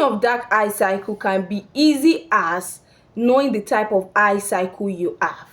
of dark eye cycle can be easy as knowing the type of eye cycle you have,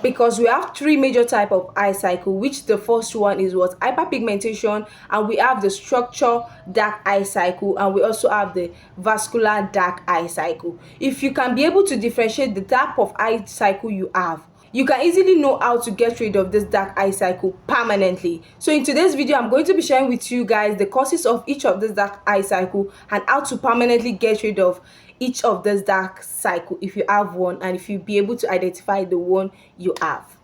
because we have three major type of eye cycle, which the first one is what hyperpigmentation, and we have the structure dark eye cycle, and we also have the vascular dark eye cycle. If you can be able to differentiate the type of eye cycle you have, you can easily know how to get rid of this dark eye cycle permanently. So in today's video, I'm going to be sharing with you guys the causes of each of this dark eye cycle and how to permanently get rid of each of this dark cycle if you have one, and if you be able to identify the one you have.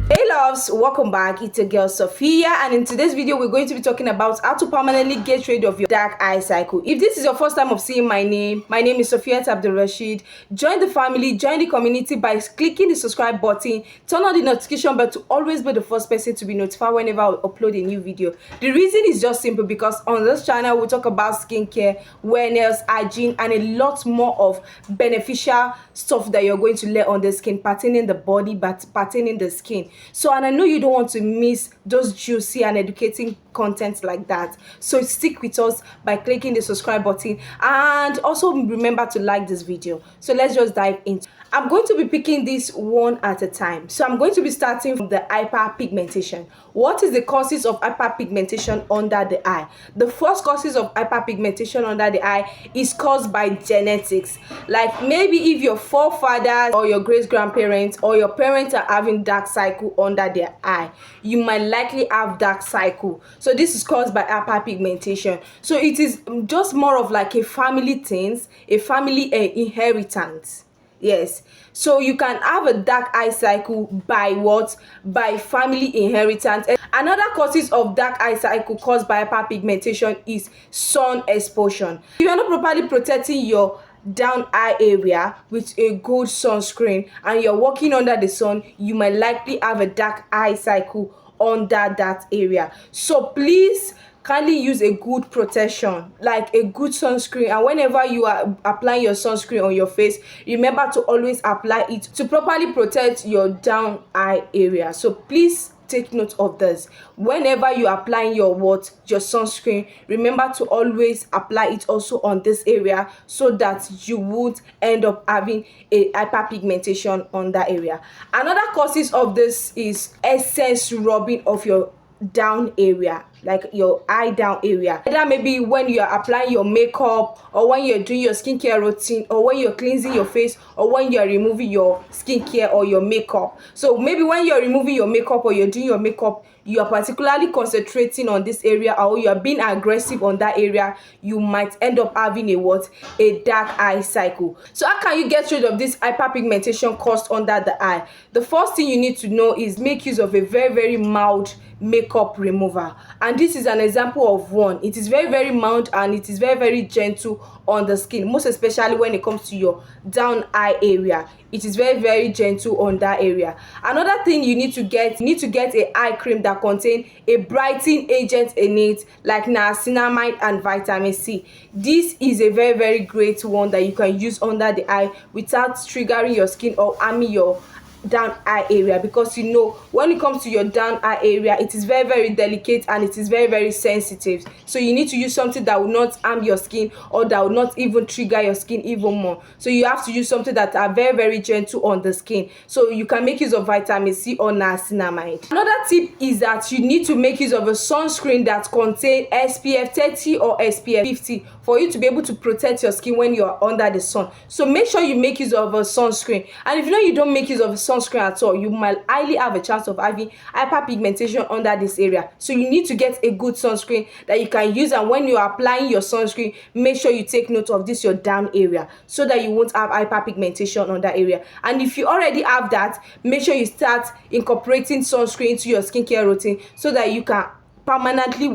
Hey loves, welcome back. It's your girl Sophia, and in today's video we're going to be talking about how to permanently get rid of your dark eye cycle. If this is your first time of seeing my name is Sophia Abdul-Rashid. Join the family, join the community by clicking the subscribe button, turn on the notification bell to always be the first person to be notified whenever I upload a new video. The reason is just simple because on this channel we talk about skincare, wellness, hygiene, and a lot more of beneficial stuff that you're going to learn on the skin, pertaining the body but pertaining the skin. So, and I know you don't want to miss those juicy and educating content like that, so stick with us by clicking the subscribe button, and also remember to like this video. So let's just dive into. I'm going to be picking this one at a time. So I'm going to be starting from the hyperpigmentation. What is the causes of hyperpigmentation under the eye? The first causes of hyperpigmentation under the eye is caused by genetics. Like maybe if your forefathers or your great-grandparents or your parents are having dark cycle under their eye, you might likely have dark cycle. So this is caused by hyperpigmentation. So it is just more of like a family thing, a family inheritance. Yes, so you can have a dark eye cycle by what? By family inheritance. Another causes of dark eye cycle caused by hyperpigmentation is sun exposure. If you are not properly protecting your down eye area with a good sunscreen and you're walking under the sun, you might likely have a dark eye cycle under that area. So please kindly use a good protection, like a good sunscreen, and whenever you are applying your sunscreen on your face, remember to always apply it to properly protect your down eye area. So please take note of this. Whenever you are applying your sunscreen, remember to always apply it also on this area so that you would end up having a hyperpigmentation on that area. Another causes of this is excess rubbing of your down area, like your eye down area. Either maybe when you are applying your makeup, or when you're doing your skincare routine, or when you're cleansing your face, or when you're removing your skincare or your makeup. So maybe when you're removing your makeup or you're doing your makeup, you are particularly concentrating on this area, or you are being aggressive on that area, you might end up having a dark eye cycle. So how can you get rid of this hyperpigmentation caused under the eye? The first thing you need to know is make use of a very mild makeup remover, and this is an example of one. It is very mild and it is very gentle on the skin, most especially when it comes to your down eye area. It is very gentle on that area. Another thing you need to get a eye cream that contain a brightening agent in it, like niacinamide and vitamin C. This is a very great one that you can use under the eye without triggering your skin or harming your down eye area, because you know when it comes to your down eye area, it is very delicate and it is very sensitive. So you need to use something that will not harm your skin or that will not even trigger your skin even more. So you have to use something that are very gentle on the skin. So you can make use of vitamin C or niacinamide. Another tip is that you need to make use of a sunscreen that contain SPF 30 or SPF 50 for you to be able to protect your skin when you are under the sun. So make sure you make use of a sunscreen, and if you know you don't make use of a sunscreen at all, you might highly have a chance of having hyperpigmentation under this area. So you need to get a good sunscreen that you can use, and when you are applying your sunscreen, make sure you take note of this your down area so that you won't have hyperpigmentation on that area. And if you already have that, make sure you start incorporating sunscreen into your skincare routine so that you can permanently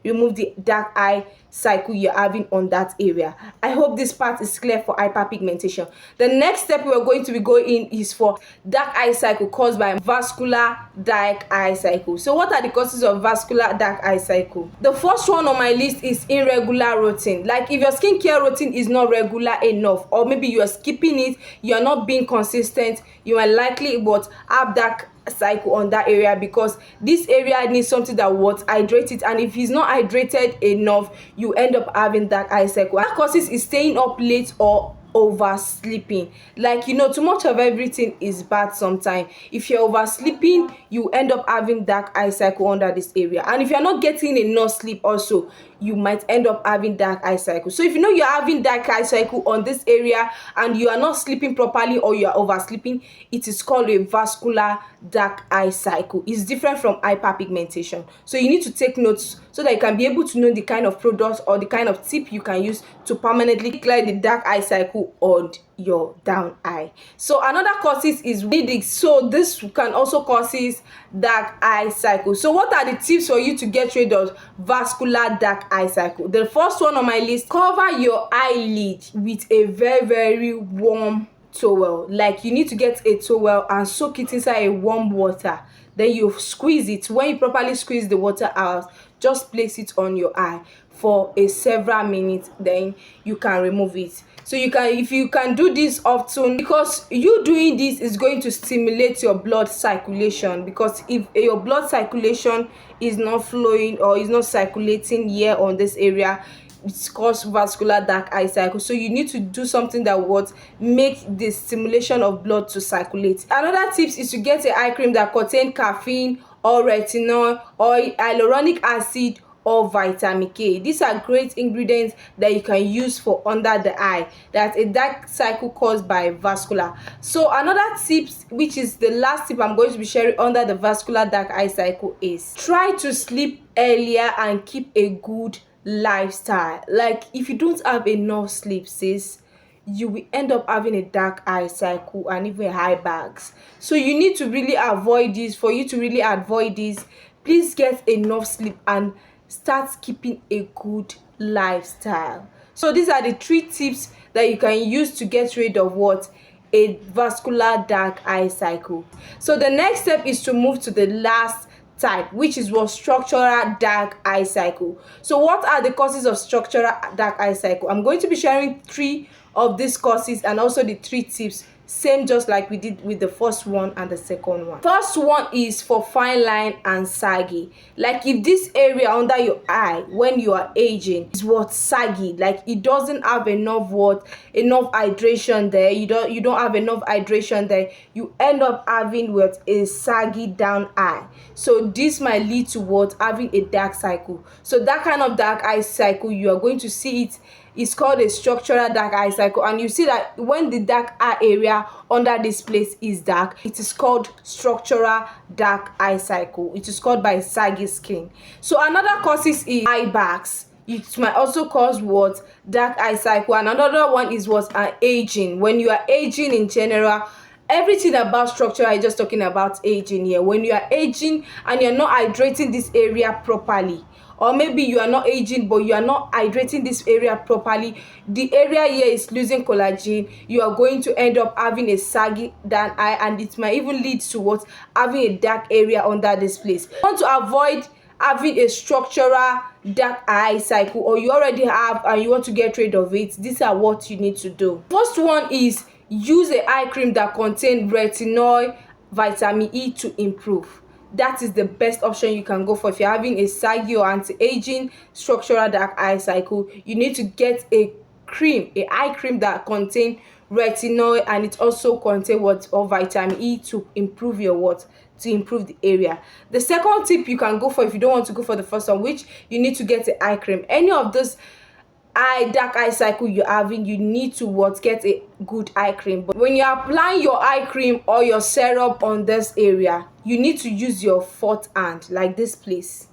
remove the dark eye cycle you're having on that area. I hope this part is clear for hyperpigmentation. The next step we are going to be going in is for dark eye cycle caused by vascular dark eye cycle. So what are the causes of vascular dark eye cycle? The first one on my list is irregular routine. Like if your skincare routine is not regular enough, or maybe you are skipping it, you are not being consistent, you are likely have dark cycle on that area, because this area needs something that would hydrate it, and if it's not hydrated enough, you end up having dark eye cycle. And that causes is staying up late or oversleeping. Like, you know, too much of everything is bad sometimes. If you're oversleeping, you end up having dark eye cycle under this area, and if you're not getting enough sleep also, you might end up having dark eye cycle. So if you know you're having dark eye cycle on this area and you are not sleeping properly or you are oversleeping, it is called a vascular dark eye cycle. It's different from hyperpigmentation. So you need to take notes so that you can be able to know the kind of products or the kind of tip you can use to permanently clear the dark eye cycle on your down eye. So another causes is bleeding. So this can also causes dark eye cycle. So what are the tips for you to get rid of vascular dark eye cycle? The first one on my list: cover your eyelid with a very warm towel. Like, you need to get a towel and soak it inside a warm water, then you squeeze it. When you properly squeeze the water out, just place it on your eye for a several minutes, then you can remove it. So you can, if you can do this often, because you doing this is going to stimulate your blood circulation, because if your blood circulation is not flowing or is not circulating here on this area, it's called vascular dark eye cycle. So you need to do something that would make the stimulation of blood to circulate. Another tips is to get an eye cream that contains caffeine or retinol or hyaluronic acid or vitamin K. These are great ingredients that you can use for under the eye. That's a dark cycle caused by vascular. So another tip, which is the last tip I'm going to be sharing under the vascular dark eye cycle, is try to sleep earlier and keep a good lifestyle. Like, if you don't have enough sleep, sis, you will end up having a dark eye cycle and even high bags. So you need to really avoid this. For you to really avoid this, please get enough sleep and start keeping a good lifestyle. So these are the 3 tips that you can use to get rid of what? A vascular dark eye cycle. So the next step is to move to the last type, which is what? Structural dark eye cycle. So what are the causes of structural dark eye cycle? I'm going to be sharing 3 of these causes and also the 3 tips, same just like we did with the first one and the second one. First one is for fine line and saggy. Like, if this area under your eye when you are aging is what? Saggy, like it doesn't have enough hydration there, you don't have enough hydration there, you end up having what? A saggy down eye. So this might lead to what? Having a dark cycle. So that kind of dark eye cycle, you are going to see it. It's called a structural dark eye cycle, and you see that when the dark eye area under this place is dark, it is called structural dark eye cycle. It is called by saggy skin. So another causes is eye bags. It might also cause what? Dark eye cycle. And another one is what? Aging. When you are aging in general, everything about structure, I just talking about aging here. When you are aging and you're not hydrating this area properly, or maybe you are not aging but you are not hydrating this area properly, the area here is losing collagen, you are going to end up having a saggy down eye, and it might even lead to what? Having a dark area under this place. You want to avoid having a structural dark eye cycle, or you already have and you want to get rid of it, these are what you need to do. First one is use an eye cream that contains retinol, vitamin E to improve. That is the best option you can go for. If you're having a saggy or anti-aging structural dark eye cycle, you need to get a cream, a eye cream that contains retinol, and it also contains what? Or vitamin E to improve your what? To improve the area. The second tip you can go for, if you don't want to go for the first one, which you need to get an eye cream. Any of those dark eye cycle you're having, you need to what? Get a good eye cream. But when you're applying your eye cream or your serum on this area, you need to use your fourth hand, like this place.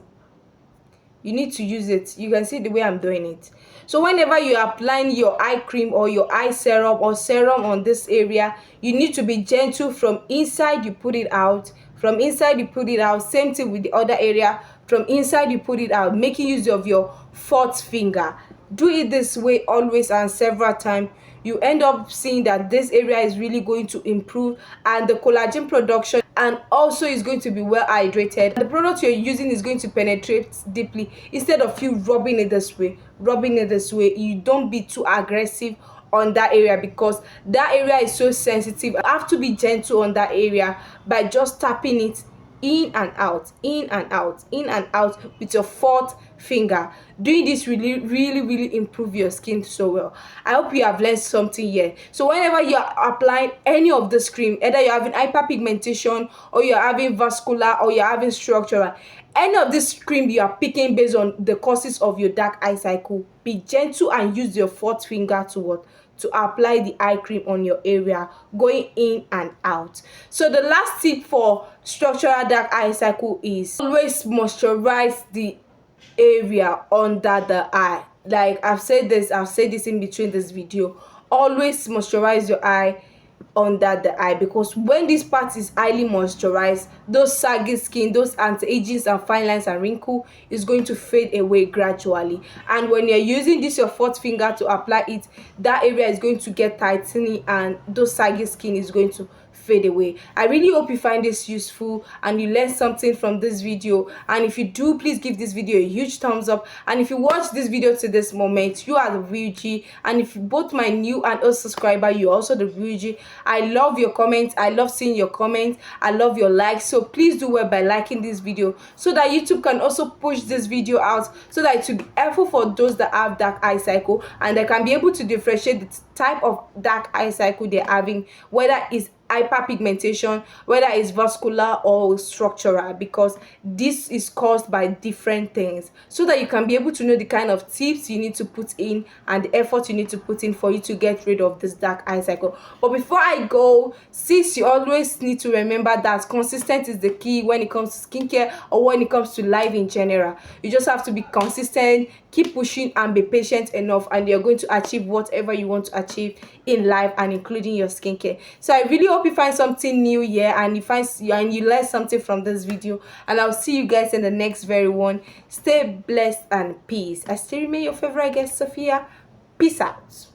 You need to use it. You can see the way I'm doing it. So whenever you're applying your eye cream or your eye serum or serum on this area, you need to be gentle. From inside you put it out, from inside you put it out. Same thing with the other area, from inside you put it out, making use of your fourth finger. Do it this way always and several times. You end up seeing that this area is really going to improve, and the collagen production, and also is going to be well hydrated. The product you're using is going to penetrate deeply. Instead of you rubbing it this way, you don't be too aggressive on that area, because that area is so sensitive. I have to be gentle on that area by just tapping it in and out, in and out, in and out with your fourth finger. Doing this really improve your skin so well. I hope you have learned something here. So whenever you are applying any of this cream, either you're having hyperpigmentation, or you're having vascular, or you're having structural, any of this cream you are picking based on the causes of your dark eye cycle, be gentle and use your fourth finger to what, to apply the eye cream on your area, going in and out. So the last tip for structural dark eye cycle is always moisturize the area under the eye. Like I've said this in between this video, always moisturize your eye under the eye, because when this part is highly moisturized, those saggy skin, those anti-aging and fine lines and wrinkle is going to fade away gradually. And when you're using this your fourth finger to apply it, that area is going to get tightening and those saggy skin is going to fade away. I really hope you find this useful and you learned something from this video. And if you do, please give this video a huge thumbs up. And if you watch this video to this moment, you are the real G. And if you both my new and old subscriber, you're also the real G. I love your comments. I love seeing your comments. I love your likes. So please do well by liking this video, so that YouTube can also push this video out, so that it will be helpful for those that have dark eye cycle, and they can be able to differentiate the type of dark eye cycle they're having, whether it's hyperpigmentation, whether it's vascular or structural, because this is caused by different things, so that you can be able to know the kind of tips you need to put in and the effort you need to put in for you to get rid of this dark eye cycle. But before I go, sis, you always need to remember that consistent is the key when it comes to skincare or when it comes to life in general. You just have to be consistent, keep pushing and be patient enough, and you're going to achieve whatever you want to achieve in life, and including your skincare. So I really hope you find something new here, and you learn something from this video, and I'll see you guys in the next very one. Stay blessed and peace. I still remain your favorite guest, Sophia. Peace out.